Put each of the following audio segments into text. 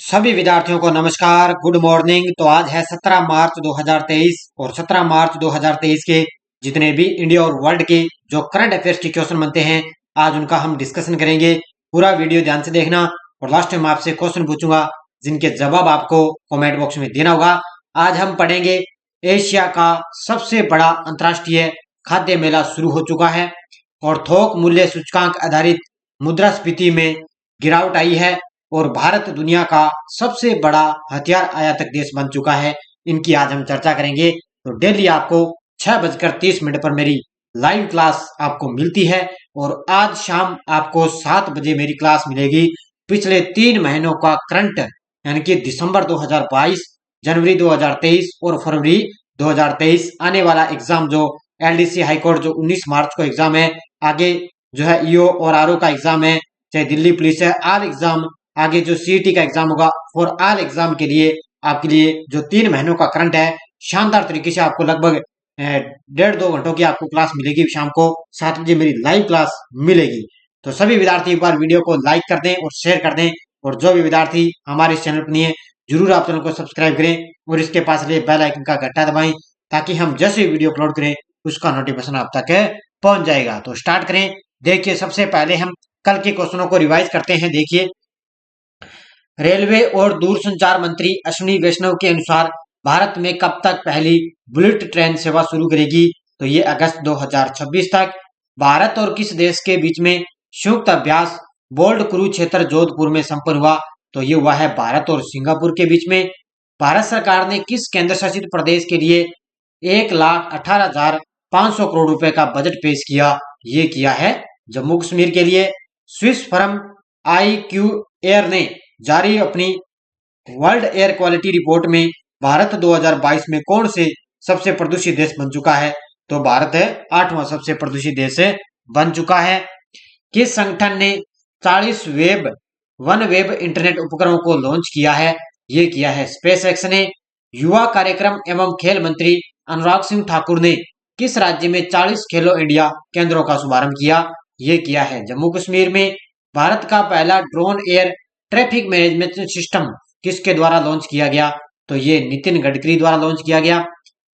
सभी विद्यार्थियों को नमस्कार, गुड मॉर्निंग। तो आज है 17 मार्च 2023 और 17 मार्च 2023 के जितने भी इंडिया और वर्ल्ड के जो करंट अफेयर्स के क्वेश्चन बनते हैं, आज उनका हम डिस्कशन करेंगे। पूरा वीडियो ध्यान से देखना और लास्ट में आपसे क्वेश्चन पूछूंगा जिनके जवाब आपको कमेंट बॉक्स में देना होगा। आज हम पढ़ेंगे एशिया का सबसे बड़ा अंतर्राष्ट्रीय खाद्य मेला शुरू हो चुका है और थोक मूल्य सूचकांक आधारित मुद्रास्फीति में गिरावट आई है और भारत दुनिया का सबसे बड़ा हथियार आयातक देश बन चुका है। इनकी आज हम चर्चा करेंगे। तो डेली आपको 6:30 पर मेरी लाइव क्लास आपको मिलती है और आज शाम आपको 7 बजे मेरी क्लास मिलेगी। पिछले 3 महीनों का करंट यानी कि दिसंबर 2022, जनवरी 2023 और फरवरी 2023 आने वाला एग्जाम जो एलडीसी हाईकोर्ट जो 19 मार्च को एग्जाम है, आगे जो है ईओ और आरओ का एग्जाम है, चाहे दिल्ली पुलिस है, आल एग्जाम, आगे जो सीईटी का एग्जाम होगा, फॉर ऑल एग्जाम के लिए आपके लिए जो 3 महीनों का करंट है, शानदार तरीके से आपको लगभग 1.5-2 घंटों की आपको क्लास मिलेगी। शाम को 7 बजे मेरी लाइव क्लास मिलेगी। तो सभी विद्यार्थी एक बार वीडियो को लाइक कर दें और शेयर कर दें और जो भी विद्यार्थी हमारे इस चैनल पर नहीं है, जरूर आप चैनल को सब्सक्राइब करें और इसके पास बेल आइकन का घंटा दबाएं ताकि हम जैसे वीडियो अपलोड करें उसका नोटिफिकेशन आप तक पहुंच जाएगा। तो स्टार्ट करें। देखिए, सबसे पहले हम कल के क्वेश्चनों को रिवाइज करते हैं। देखिए, रेलवे और दूरसंचार मंत्री अश्विनी वैष्णव के अनुसार भारत में कब तक पहली बुलेट ट्रेन सेवा शुरू करेगी? तो ये अगस्त 2026 तक। भारत और किस देश के बीच में संयुक्त अभ्यास बोल्ड कुरुक्षेत्र जोधपुर में संपन्न हुआ? तो ये हुआ है भारत और सिंगापुर के बीच में। भारत सरकार ने किस केंद्र शासित प्रदेश के लिए 1,18,500 करोड़ रुपए का बजट पेश किया? ये किया है जम्मू कश्मीर के लिए। स्विस फर्म IQ एयर ने जारी अपनी वर्ल्ड एयर क्वालिटी रिपोर्ट में भारत 2022 में कौन से सबसे प्रदूषित देश बन चुका है? तो भारत है 8वां सबसे प्रदूषित देश बन चुका है। किस संगठन ने 40 वन वेब इंटरनेट उपग्रहों को लॉन्च किया है? ये किया है स्पेस एक्स ने। युवा कार्यक्रम एवं खेल मंत्री अनुराग सिंह ठाकुर ने किस राज्य में 40 खेलो इंडिया केंद्रों का शुभारंभ किया? ये किया है जम्मू कश्मीर में। भारत का पहला drone air traffic management system किसके द्वारा लॉन्च किया गया? तो ये नितिन गडकरी द्वारा लॉन्च किया गया।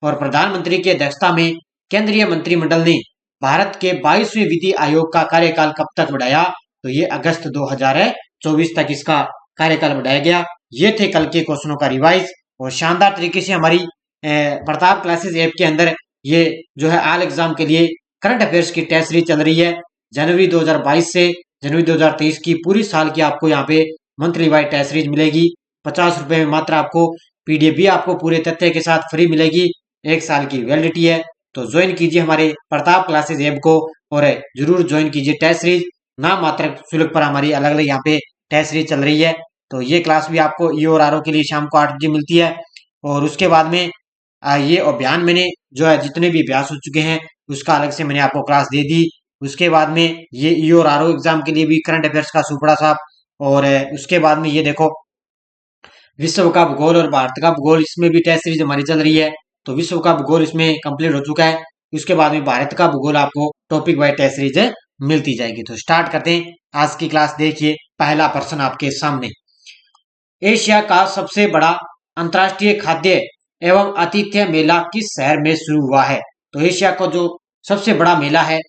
और प्रधानमंत्री की अध्यक्षता में केंद्रीय मंत्रिमंडल ने भारत के 22वें विधि आयोग का कार्यकाल कब तक बढ़ाया? तो ये अगस्त 2024 तक इसका कार्यकाल बढ़ाया गया। ये थे कल के क्वेश्चनों का रिवाइज और शानदार तरीके से हमारी प्रताप क्लासेस ऐप के अंदर ये जो है ऑल एग्जाम के लिए करंट अफेयर्स की टेस्ट सीरीज चल रही है। जनवरी 2022 से जनवरी 2023 की पूरी साल की आपको यहाँ पे मंथली वाइज टेस्ट सीरीज मिलेगी। 50 रुपए में मात्र आपको पीडीएफ भी आपको पूरे तथ्य के साथ फ्री मिलेगी। 1 साल की वैलिडिटी है। तो ज्वाइन कीजिए हमारे प्रताप क्लासेस ऐप को और जरूर ज्वाइन कीजिए टेस्ट सीरीज। नाम मात्र शुल्क पर हमारी अलग अलग यहाँ पे टेस्ट सीरीज चल रही है। तो ये क्लास भी आपको ई और आर के लिए शाम को 8 बजे मिलती है। और उसके बाद में ये अभियान मैंने जो है जितने भी अभ्यास हो चुके हैं उसका अलग से मैंने आपको क्लास दे दी। उसके बाद में ये ई और आर एग्जाम के लिए भी करंट अफेयर्स का सुपड़ा साहब। और उसके बाद में ये देखो, विश्व का भूगोल और भारत का भूगोल, इसमें भी टेस्ट सीरीज हमारी चल रही है। तो विश्व का भूगोल इसमें कंप्लीट हो चुका है। उसके बाद में भारत का भूगोल आपको टॉपिक वाइज टेस्ट सीरीज मिलती जाएगी। तो स्टार्ट करते हैं आज की क्लास। देखिए, पहला प्रश्न आपके सामने। एशिया का सबसे बड़ा अंतर्राष्ट्रीय खाद्य एवं आतिथ्य मेला किस शहर में शुरू हुआ है? तो एशिया का जो सबसे बड़ा मेला है,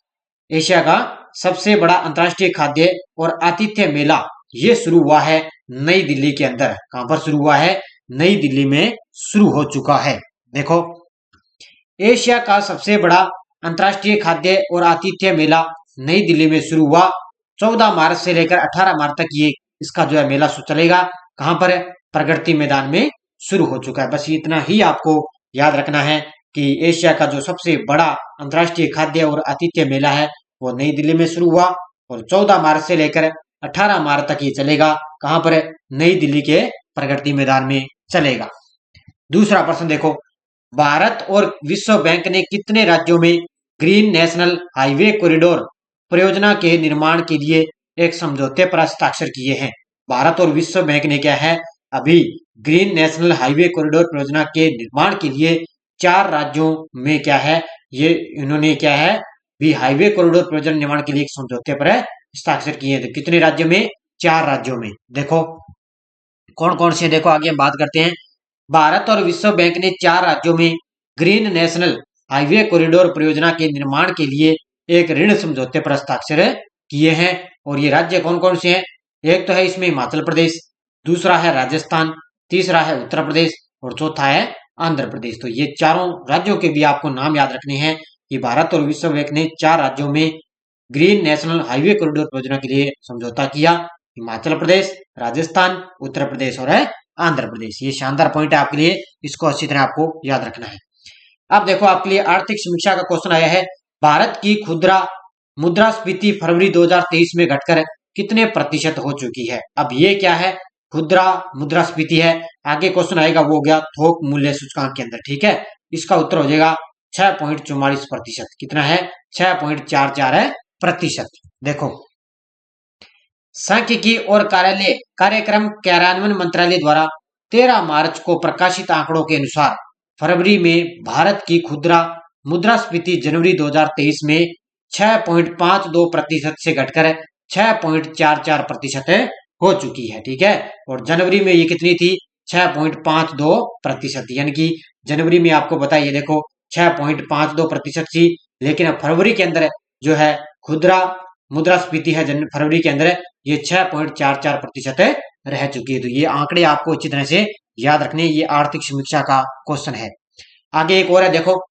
एशिया का सबसे बड़ा अंतर्राष्ट्रीय खाद्य और आतिथ्य मेला, ये शुरू हुआ है नई दिल्ली के अंदर। कहां पर शुरू हुआ है? नई दिल्ली में शुरू हो चुका है। देखो, एशिया का सबसे बड़ा अंतर्राष्ट्रीय खाद्य और आतिथ्य मेला नई दिल्ली में शुरू हुआ। 14 मार्च से लेकर 18 मार्च तक ये इसका जो है मेला चलेगा। कहां पर? प्रगति मैदान में शुरू हो चुका है। बस इतना ही आपको याद रखना है कि एशिया का जो सबसे बड़ा अंतर्राष्ट्रीय खाद्य और आतिथ्य मेला है वो नई दिल्ली में शुरू हुआ और 14 मार्च से लेकर 18 मार्च तक ये चलेगा। कहां पर? नई दिल्ली के प्रगति मैदान में चलेगा। दूसरा प्रश्न देखो, भारत और विश्व बैंक ने कितने राज्यों में ग्रीन नेशनल हाईवे कॉरिडोर परियोजना के निर्माण के लिए एक समझौते पर हस्ताक्षर किए हैं? भारत और विश्व बैंक ने क्या है, अभी ग्रीन नेशनल हाईवे कॉरिडोर परियोजना के निर्माण के लिए 4 राज्यों में क्या है, ये इन्होंने क्या है भी हाईवे कॉरिडोर परियोजना निर्माण के लिए एक समझौते पर हस्ताक्षर किए हैं। तो कितने राज्यों में? 4 राज्यों में। देखो, कौन कौन से, देखो आगे हम बात करते हैं। भारत और विश्व बैंक ने 4 राज्यों में ग्रीन नेशनल हाईवे कॉरिडोर परियोजना के निर्माण के लिए एक ऋण समझौते पर हस्ताक्षर किए हैं। और ये राज्य कौन कौन से हैं? एक तो है इसमें हिमाचल प्रदेश, दूसरा है राजस्थान, तीसरा है उत्तर प्रदेश और चौथा है आंध्र प्रदेश। तो ये चारों राज्यों के भी आपको नाम याद रखने हैं कि भारत और विश्व बैंक ने 4 राज्यों में ग्रीन नेशनल हाईवे कॉरिडोर परियोजना के लिए समझौता किया। हिमाचल प्रदेश, राजस्थान, उत्तर प्रदेश और है आंध्र प्रदेश। ये शानदार पॉइंट है आपके लिए, इसको अच्छी तरह आपको याद रखना है। अब देखो आपके लिए आर्थिक समीक्षा का क्वेश्चन आया है। भारत की खुदरा मुद्रास्फीति फरवरी 2023 में घटकर कितने प्रतिशत हो चुकी है? अब ये क्या है? खुदरा मुद्रास्फीति है। आगे क्वेश्चन आएगा वो हो गया थोक मूल्य सूचकांक के अंदर, ठीक है। इसका उत्तर हो जाएगा 6.44%। कितना है? 6.44 है प्रतिशत। देखो सांख्यिकी और कार्यक्रम कार्यान्वयन मंत्रालय द्वारा 13 मार्च को प्रकाशित आंकड़ों के अनुसार फरवरी में भारत की खुदरा मुद्रास्फीति जनवरी 2023 में 6.52% से घटकर 6.44% हो चुकी है, ठीक है। और जनवरी में ये कितनी थी? 6.52%। यानी कि जनवरी में आपको बताइए देखो 6.52% थी, लेकिन अब फरवरी के अंदर जो है खुदरा मुद्रास्फीति है फरवरी के अंदर ये 6.44% रह चुकी है। तो ये आंकड़े आपको अच्छी तरह से याद रखने, ये आर्थिक समीक्षा का क्वेश्चन है। आगे एक और है, देखो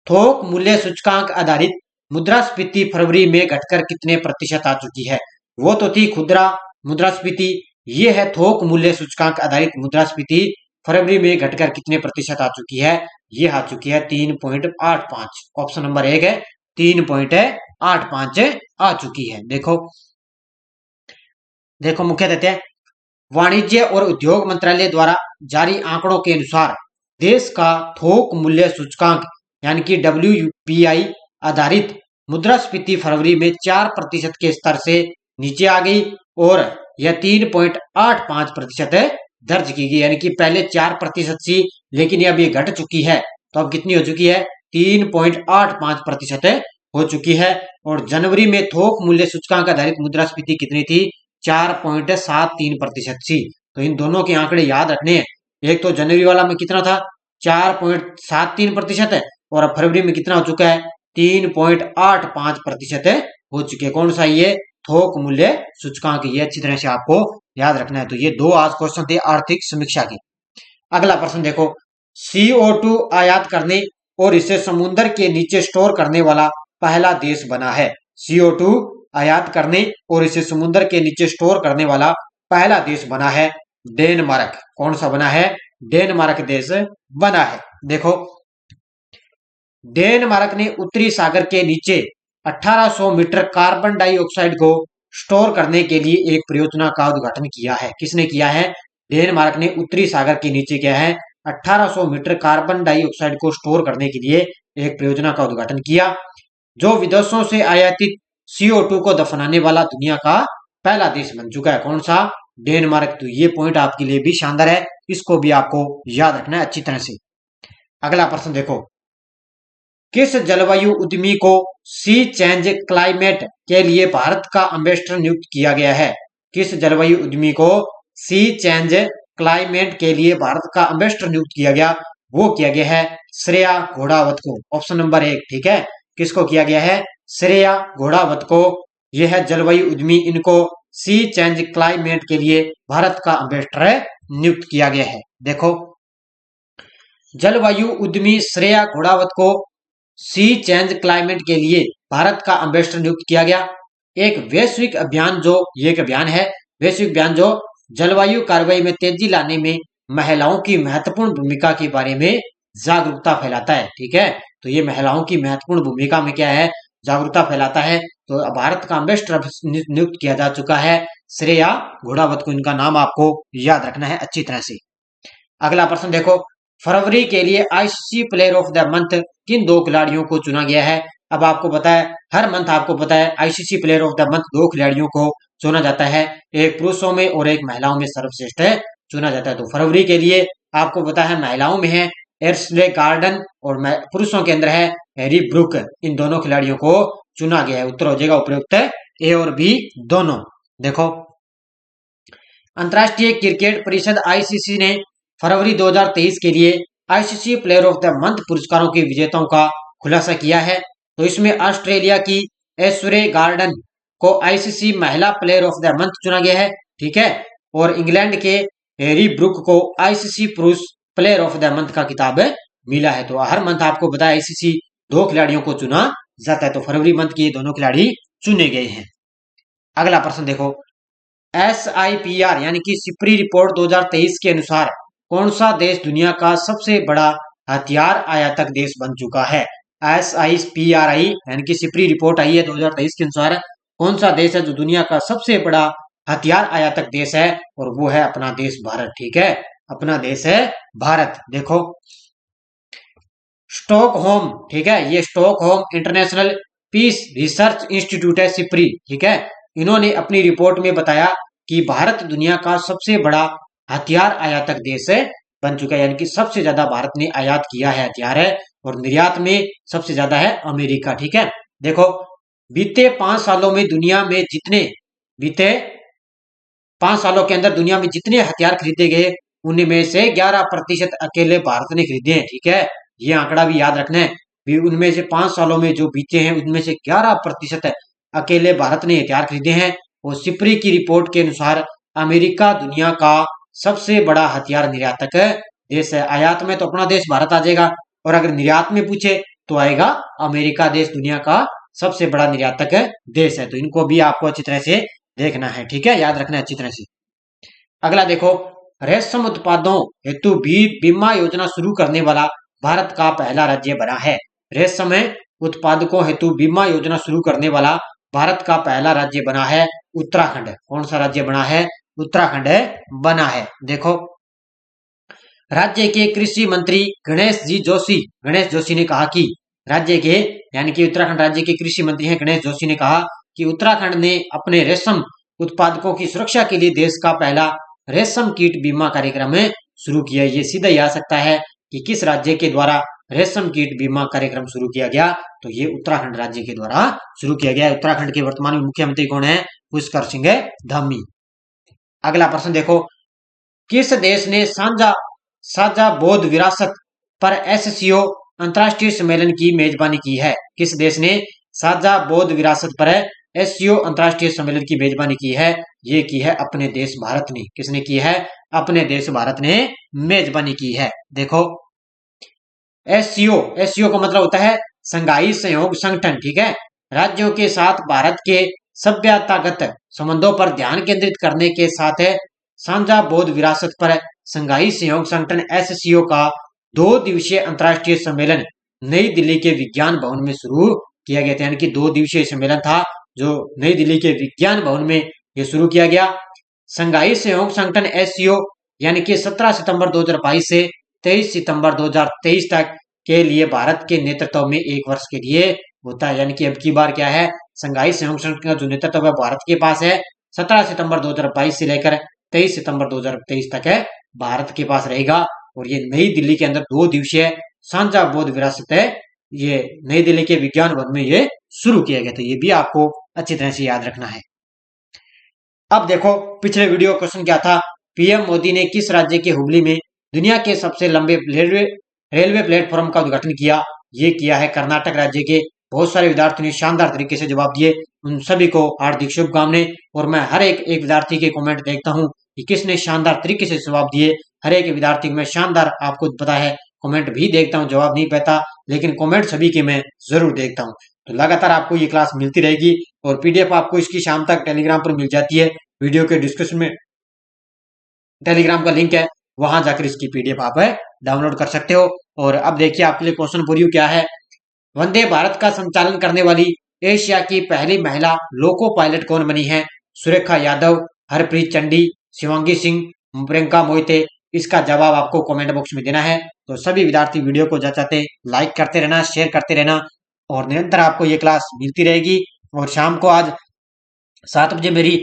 थोक मूल्य सूचकांक आधारित मुद्रास्फीति फरवरी में घटकर कितने प्रतिशत आ चुकी है? वो तो थी खुदरा मुद्रास्फीति, ये है थोक मूल्य सूचकांक आधारित मुद्रास्फीति फरवरी में घटकर कितने प्रतिशत आ चुकी है? ये आ चुकी है 3.85। ऑप्शन नंबर 1 है 3.85 आ चुकी है। देखो मुख्य देते हैं वाणिज्य और उद्योग मंत्रालय द्वारा जारी आंकड़ों के अनुसार देश का थोक मूल्य सूचकांक यानी कि WPI आधारित मुद्रास्फीति फरवरी में 4% के स्तर से नीचे आ गई और यह 3.85% दर्ज की गई। यानी कि पहले 4% थी, लेकिन अब ये घट चुकी है। तो अब कितनी हो चुकी है? 3.85% हो चुकी है। और जनवरी में थोक मूल्य सूचकांक आधारित मुद्रास्फीति कितनी थी? 4.73% थी। तो इन दोनों के आंकड़े याद रखने हैं। एक तो जनवरी वाला में कितना था? 4.73% है, और अब फरवरी में कितना हो चुका है? 3.85% हो चुके हैं। कौन सा? ये थोक मूल्य सूचकांक। ये अच्छी तरह से आपको याद रखना है। तो ये 2 आज क्वेश्चन थे आर्थिक समीक्षा के। अगला प्रश्न देखो, CO2 आयात करने और इसे समुद्र के नीचे स्टोर करने वाला पहला देश बना है। CO2 आयात करने और इसे समुद्र के नीचे स्टोर करने वाला पहला देश बना है डेनमार्क। कौन सा बना है? डेनमार्क देश बना है। देखो डेनमार्क ने उत्तरी सागर के नीचे 1800 मीटर कार्बन डाइऑक्साइड को स्टोर करने के लिए एक परियोजना का उद्घाटन किया है। किसने किया है? डेनमार्क ने उत्तरी सागर के नीचे क्या है 1800 मीटर कार्बन डाइऑक्साइड को स्टोर करने के लिए एक परियोजना का उद्घाटन किया, जो विदेशों से आयातित CO2 को दफनाने वाला दुनिया का पहला देश बन चुका है। कौन सा? डेनमार्क। तो ये पॉइंट आपके लिए भी शानदार है, इसको भी आपको याद रखना है अच्छी तरह से। अगला प्रश्न देखो, किस जलवायु उद्यमी को सी चेंज क्लाइमेट के लिए भारत का एम्बेसडर नियुक्त किया गया है? किस जलवायु उद्यमी को सी चेंज क्लाइमेट के लिए भारत का एम्बेसडर नियुक्त किया गया? वो किया गया है श्रेया घोड़ावत को। ऑप्शन नंबर 1, ठीक है। किसको किया गया है? श्रेया घोड़ावत को। यह है जलवायु उद्यमी, इनको सी चेंज क्लाइमेट के लिए भारत का एम्बेसडर नियुक्त किया गया है। देखो जलवायु उद्यमी श्रेया घोड़ावत को सी चेंज क्लाइमेट के लिए भारत का एम्बेसडर नियुक्त किया गया। एक वैश्विक अभियान जो ये एक अभियान है, वैश्विक अभियान जो जलवायु कार्रवाई में तेजी लाने में महिलाओं की महत्वपूर्ण भूमिका के बारे में जागरूकता फैलाता है, ठीक है। तो ये महिलाओं की महत्वपूर्ण भूमिका में क्या है? जागरूकता फैलाता है। तो भारत का एम्बेसडर नियुक्त किया जा चुका है श्रेया घोड़ावत को। इनका नाम आपको याद रखना है अच्छी तरह से। अगला प्रश्न देखो, फरवरी के लिए ICC player of the month किन 2 खिलाड़ियों को चुना गया है? अब आपको पता है हर मंथ आपको पता है ICC player of the month 2 खिलाड़ियों को चुना जाता है, एक पुरुषों में और एक महिलाओं में सर्वश्रेष्ठ चुना जाता है। तो फरवरी के लिए आपको पता है महिलाओं में है एर्सले गार्डन और पुरुषों के अंदर है हैरी ब्रूक। इन दोनों खिलाड़ियों को चुना गया है। उत्तर हो जाएगा उपयुक्त A और B दोनों। देखो अंतर्राष्ट्रीय क्रिकेट परिषद आईसीसी ने फरवरी 2023 के लिए ICC player of the month पुरस्कारों के विजेताओं का खुलासा किया है। तो इसमें ऑस्ट्रेलिया की ऐश्वर्या गार्डन को आईसीसी महिला प्लेयर ऑफ द मंथ चुना गया है, ठीक है। और इंग्लैंड के हैरी ब्रुक को आईसीसी पुरुष प्लेयर ऑफ द मंथ का खिताब मिला है। तो हर मंथ आपको बताया आईसीसी 2 खिलाड़ियों को चुना जाता है। तो फरवरी मंथ के दोनों खिलाड़ी चुने गए हैं। अगला प्रश्न देखो, SIPR यानी कि सिपरी रिपोर्ट 2023 के अनुसार कौन सा देश दुनिया का सबसे बड़ा हथियार आयातक देश बन चुका है। SIPRI यानी कि सिपरी रिपोर्ट आई है 2023 के अनुसार कौन सा देश है जो दुनिया का सबसे बड़ा हथियार आयातक देश है, और वो है अपना देश भारत, ठीक है। अपना देश है भारत। देखो स्टॉकहोम, ठीक है, ये Stockholm International Peace Research Institute है सिपरी, ठीक है। इन्होंने अपनी रिपोर्ट में बताया कि भारत दुनिया का सबसे बड़ा हथियार आयातक देश बन चुका है, यानी कि सबसे ज्यादा भारत ने आयात किया है हथियार है, और निर्यात में सबसे ज्यादा है अमेरिका, ठीक है। देखो बीते 5 सालों में दुनिया में बीते 5 सालों के अंदर दुनिया में जितने हथियार खरीदे गए उनमें से 11% अकेले भारत ने खरीदे हैं, ठीक है। ये आंकड़ा भी याद रखना है, भी उनमें से 5 सालों में जो बीते हैं उनमें से 11% अकेले भारत ने हथियार खरीदे हैं। और सिपरी की रिपोर्ट के अनुसार अमेरिका दुनिया का सबसे बड़ा हथियार निर्यातक देश है। आयात में तो अपना देश भारत आ जाएगा, और अगर निर्यात में पूछे तो आएगा अमेरिका देश दुनिया का सबसे बड़ा निर्यातक देश है। तो इनको भी आपको अच्छी तरह से देखना है, ठीक है, याद रखना है अच्छी तरह से। अगला देखो, रेशम उत्पादों हेतु बीमा योजना शुरू करने वाला भारत का पहला राज्य बना है। रेशम उत्पादकों हेतु बीमा योजना शुरू करने वाला भारत का पहला राज्य बना है उत्तराखंड। कौन सा राज्य बना है? उत्तराखंड बना है। देखो राज्य के कृषि मंत्री गणेश जोशी ने कहा कि राज्य के यानी कि उत्तराखंड राज्य के कृषि मंत्री हैं गणेश जोशी ने कहा कि उत्तराखंड ने अपने रेशम उत्पादकों की सुरक्षा के लिए देश का पहला रेशम कीट बीमा कार्यक्रम शुरू किया। ये सीधा ही आ सकता है कि किस राज्य के द्वारा रेशम कीट बीमा कार्यक्रम शुरू किया गया, तो ये उत्तराखंड राज्य के द्वारा शुरू किया गया। उत्तराखंड के वर्तमान में मुख्यमंत्री कौन है? पुष्कर सिंह धामी। अगला प्रश्न देखो, किस देश ने साझा बौद्ध विरासत पर SCO अंतर्राष्ट्रीय सम्मेलन की मेजबानी की है? किस देश ने साझा बौद्ध विरासत पर SCO अंतर्राष्ट्रीय सम्मेलन की मेजबानी की है? ये की है अपने देश भारत ने। किसने की है? अपने देश भारत ने मेजबानी की है। देखो SCO का मतलब होता है संघाई सहयोग संगठन, ठीक है। राज्यों के साथ भारत के सभ्यतागत संबंधों पर ध्यान केंद्रित करने के साथ है साझा बौद्ध विरासत पर संघाई सहयोग संगठन SCO का 2 दिवसीय अंतर्राष्ट्रीय सम्मेलन नई दिल्ली के विज्ञान भवन में शुरू किया गया था। यानी कि 2 दिवसीय सम्मेलन था जो नई दिल्ली के विज्ञान भवन में ये शुरू किया गया। संघाई सहयोग संगठन SCO यानी कि 17 सितंबर 2022 से 23 सितंबर 2023 तक के लिए भारत के नेतृत्व में 1 वर्ष के लिए होता है। यानी कि अब की बार क्या है, संघाई सहयोग संगठन का जो नेतृत्व है भारत के पास है। 17 सितंबर 2022 से लेकर 23 सितंबर 2023 तक है भारत के पास रहेगा। और ये नई दिल्ली के अंदर 2 दिवसीय साझा बौद्ध विरासत है, ये नई दिल्ली के विज्ञान भवन में ये शुरू किया गया था। ये भी आपको अच्छी तरह से याद रखना है। अब देखो पिछले वीडियो क्वेश्चन क्या था, पीएम मोदी ने किस राज्य के हुबली में दुनिया के सबसे लंबे रेलवे प्लेटफॉर्म का उद्घाटन किया? ये किया है कर्नाटक राज्य के। बहुत सारे विद्यार्थियों ने शानदार तरीके से जवाब दिए, उन सभी को हार्दिक शुभकामनाएं। और मैं हर एक विद्यार्थी के कमेंट देखता हूं कि किसने शानदार तरीके से जवाब दिए। हर एक विद्यार्थी में शानदार, आपको पता है, कमेंट भी देखता हूं, जवाब नहीं पाता, लेकिन कमेंट सभी के मैं जरूर देखता हूं। तो लगातार आपको ये क्लास मिलती रहेगी और PDF आपको इसकी शाम तक टेलीग्राम पर मिल जाती है। वीडियो के डिस्क्रिप्शन में टेलीग्राम का लिंक है, वहां जाकर इसकी PDF आप डाउनलोड कर सकते हो। और अब देखिए आपके लिए क्वेश्चन फॉर यू क्या है, वंदे भारत का संचालन करने वाली एशिया की पहली महिला लोको पायलट कौन बनी है? सुरेखा यादव, हरप्रीत चंडी, शिवांगी सिंह, प्रियंका मोहिते। इसका जवाब आपको कमेंट बॉक्स में देना है। तो सभी विद्यार्थी वीडियो को चाहते लाइक करते रहना, शेयर करते रहना, और निरंतर आपको ये क्लास मिलती रहेगी। और शाम को आज 7 बजे मेरी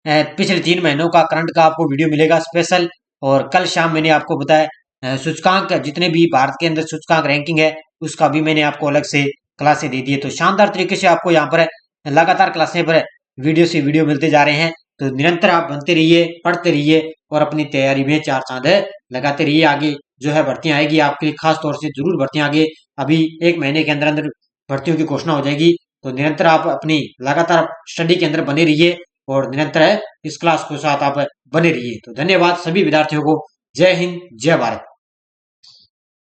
पिछले 3 महीनों का करंट का आपको वीडियो मिलेगा स्पेशल। और कल शाम मैंने आपको बताया सूचकांक, जितने भी भारत के अंदर सूचकांक रैंकिंग है उसका भी मैंने आपको अलग से क्लासें दे दी है। तो शानदार तरीके से आपको यहाँ पर लगातार क्लासें पर वीडियो से वीडियो मिलते जा रहे हैं। तो निरंतर आप बनते रहिए, पढ़ते रहिए और अपनी तैयारी में चार चांद लगाते रहिए। आगे जो है भर्तियां आएगी आपके लिए, खास तौर से जरूर भर्तियां आगे अभी 1 महीने के अंदर अंदर भर्तियों की घोषणा हो जाएगी। तो निरंतर आप अपनी लगातार स्टडी के अंदर बने रहिए और निरंतर इस क्लास के साथ आप बने रहिए। तो धन्यवाद सभी विद्यार्थियों को। जय हिंद, जय भारत।